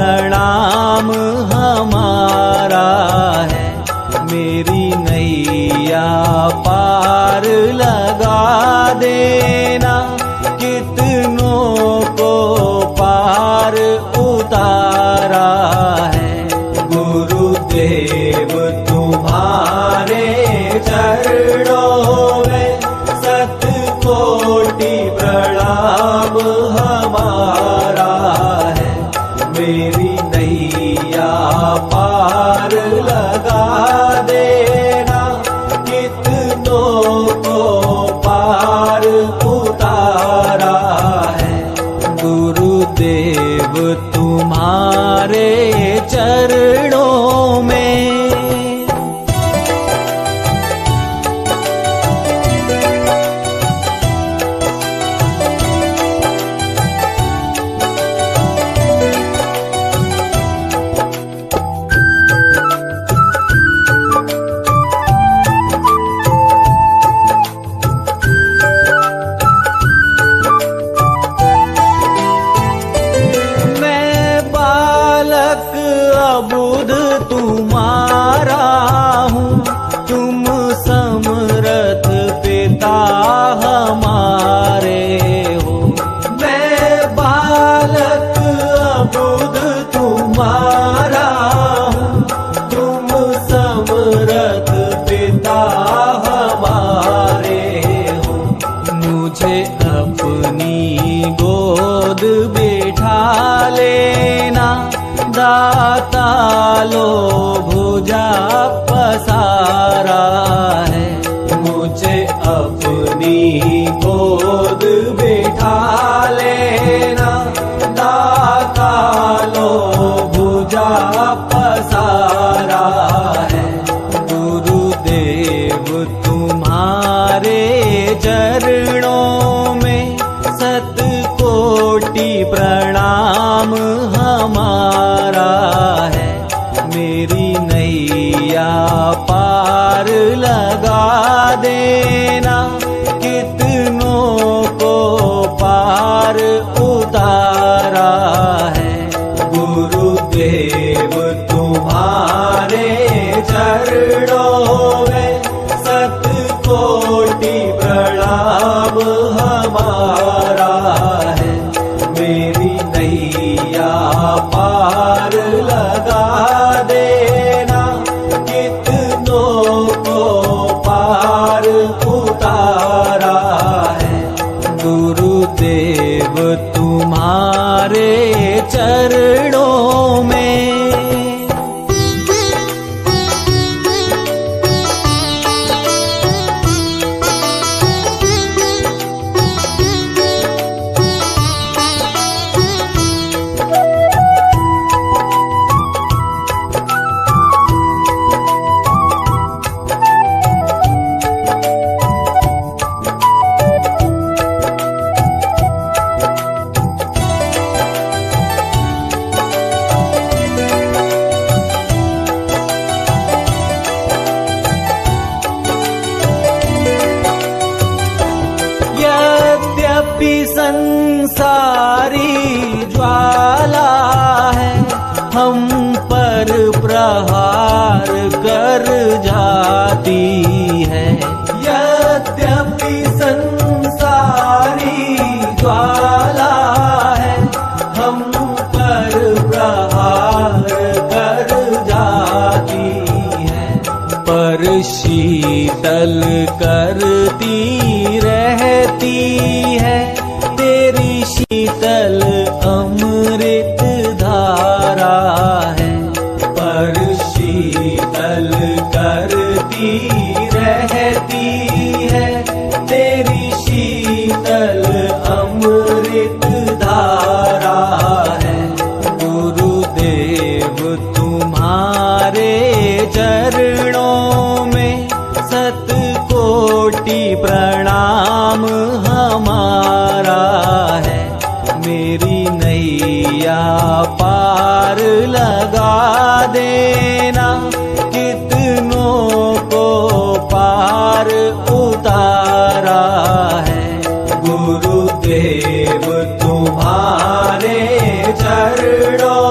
प्रणाम हमारा है। मेरी नैया पार लगा देना, कितनों को पार उतारा है। गुरुदेव तुम्हारे चरणों में शतकोटि प्रणाम हमारा है। मेरी नैया पार लगा देना, कितनों को पार उतारा है। गुरुदेव तुम्हारे चरणों में। अबुध तुम्हारा हूँ, तुम समर्थ पिता हमारे हो। मैं बालक अबुध तुम्हारा हूँ, तुम समर्थ पिता हमारे हो। मुझे अपनी गोद बिठा लेना, दाता लो भुजा पसारा है। मुझे अपनी गोद बिठा लेना, दाता लो भुजा पसारा है। गुरुदेव तुम्हारे चरणों में शतकोटि प्रणाम हमारा है। मेरी नैया पार लगा देना, कितनों को पार उतारा है। गुरुदेव तुम्हारे चरणों में शतकोटि प्रणाम हमारा है। मेरी नैया पार लगा देना, कितनों को पार उतारा है। गुरुदेव तुम्हारे चरणों में। यद्यपि संसारी ज्वाला है, हम पर प्रहार कर जाती है। यद्यपि संसारी ज्वाला है, हम पर प्रहार कर जाती है। पर शीतल करती रहती है, तेरी शीतल अमृत धारा है। पर शीतल करती रहती है, तेरी शीतल अमृत धारा है। गुरुदेव तुम्हारे चरणों में शतकोटि प्रणाम हमारा है। मेरी नैया पार लगा देना, कितनों को पार उतारा है। गुरुदेव तुम्हारे चरणों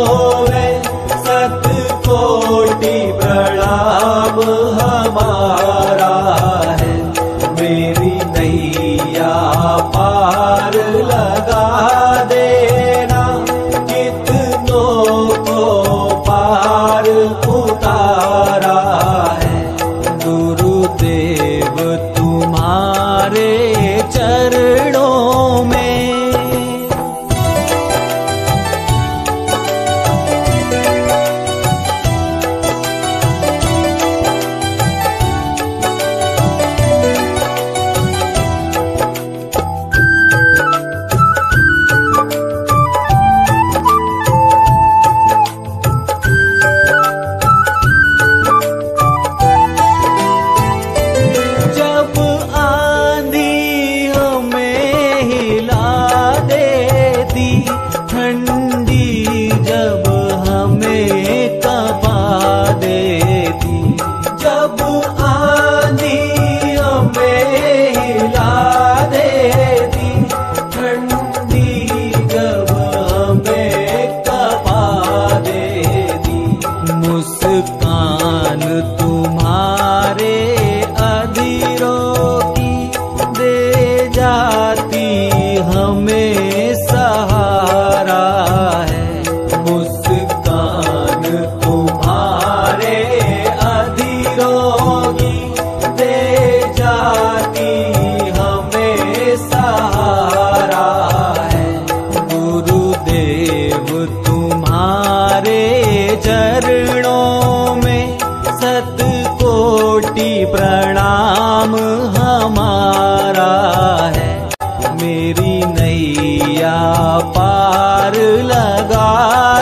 चरणों में सतकोटि प्रणाम हमारा है। मेरी नैया पार लगा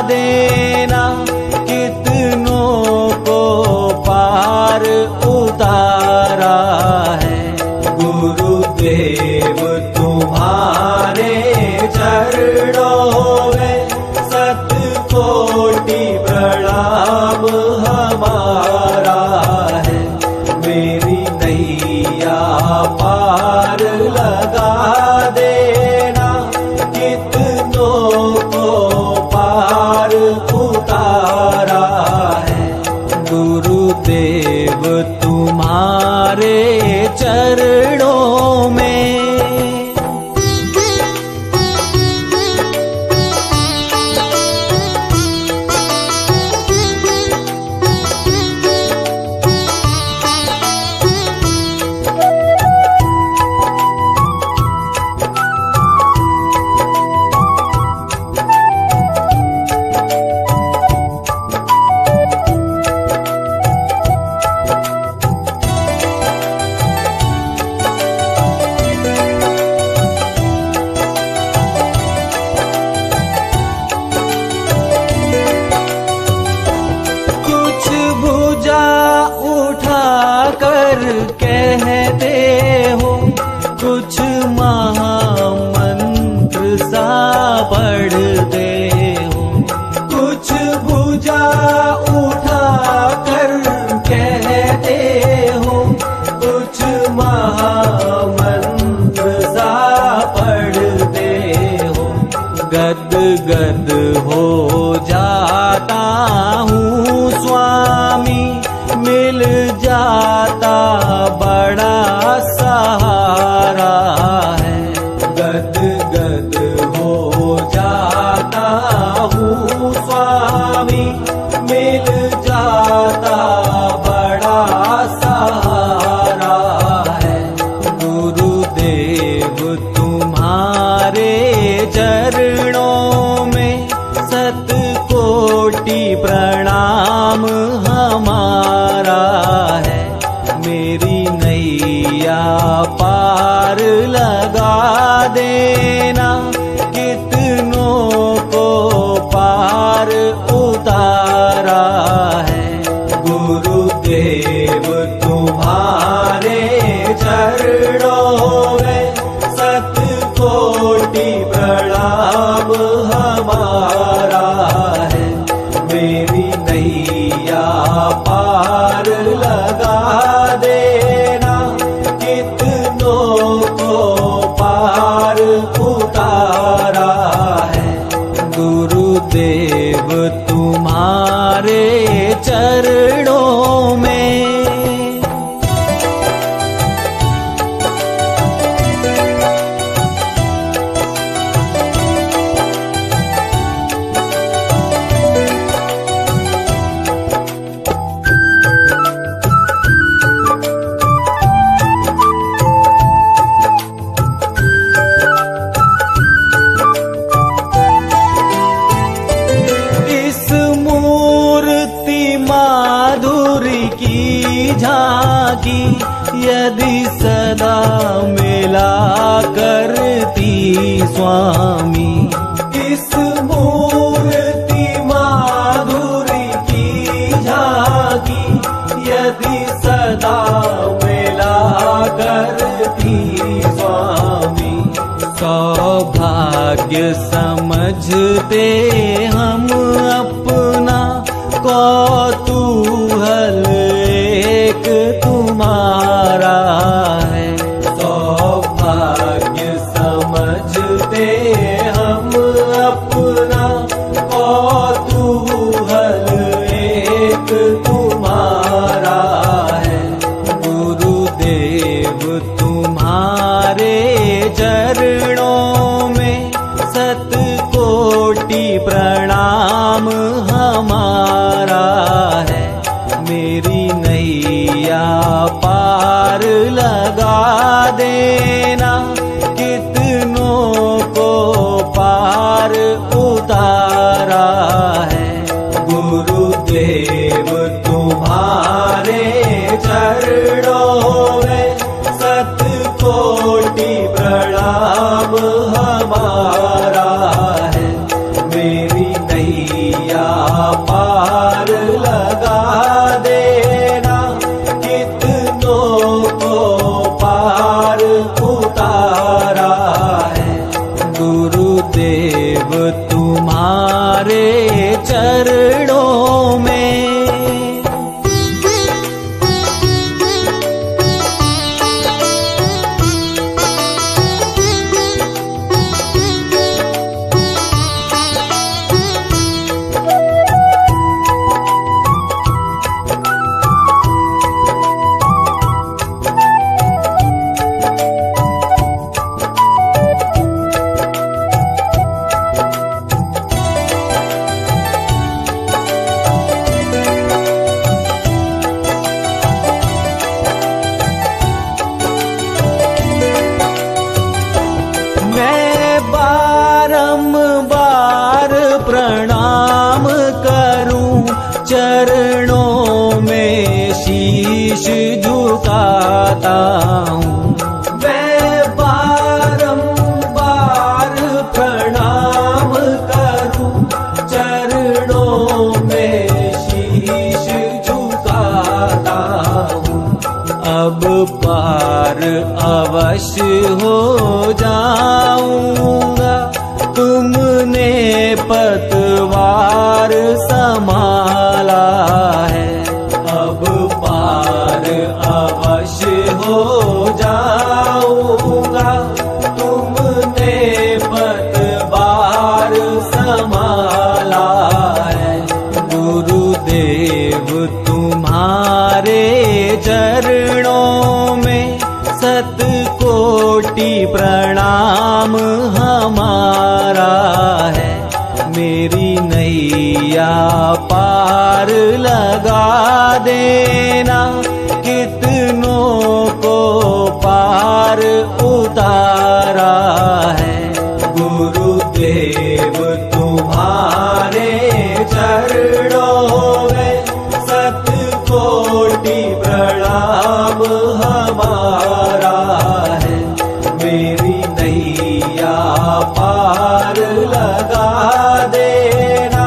देना, कितनों को पार उतारा है। गुरुदेव तुम्हारे चरणों में सतकोटि प्रणाम हमारा है। मेरी नैया पार लगा देना, कितनों को पार उतारा है। गुरुदेव तुम्हारे चरणों में। कहते हो कुछ महामंत्र सा पढ़ते हो, कुछ भुजा उठा कर कहते हो, कुछ महामंत्र सा पढ़ते हो। गद गद हो जाता हूँ स्वामी, मिल जाता बड़ा सहारा है। गद गद हो जाता हूँ स्वामी, मिल जाता बड़ा सहारा है। गुरुदेव तुम्हारे चरणों में सतकोटि प्रणाम हमारा है। मेरी नैया पार लगा देना, कितनों को पार उतारा है। गुरुदेव तुम्हारे चरणों में सतकोटि प्रणाम हमारा है। मेरी नैया पार लगा देना, कितनों को पार उतारा है। गुरुदेव तुम्हारे चरणों में। झांकी यदि सदा मिला करती स्वामी, इस मूर्ति माधुरी की झांकी यदि सदा मिला करती स्वामी। सौभाग्य समझते हम अपना, कौतूहल एक तुम्हारा है। सौभाग्य समझते हम अपना, कौतूहल एक तुम्हारा है। गुरुदेव तुम्हारे चरणों में सतकोटि प्रणाम हमारा है। मेरी नैया पार लगा देना, कितनों को पार उतारा है। गुरु पार लगा देना, कितनों को पार उतारा है गुरुदेव तुम्हारे चरणों में। प्रणाम करूं चरणों में शीश झुकाता हूँ। मैं बारंबार प्रणाम करूं चरणों में शीश झुकाता हूँ। अब पार अवश्य हो जाऊंगा, तुमने पतवार संभाला है। अब पार अवश्य हो जाऊंगा, तुमने पतवार संभाला है। गुरुदेव तुम्हारे चरणों में शतकोटि प्रणाम हमारा है। मेरी नैया पार लगा देना, कितनों को पार उतारा है गुरुदेव तुम्हारे चरणों में शतकोटि प्रणाम हमारा है। मेरी नैया पार लगा देना,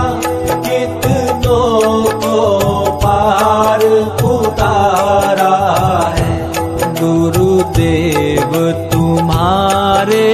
कितनों को पार उतारा है गुरुदेव तुम्हारे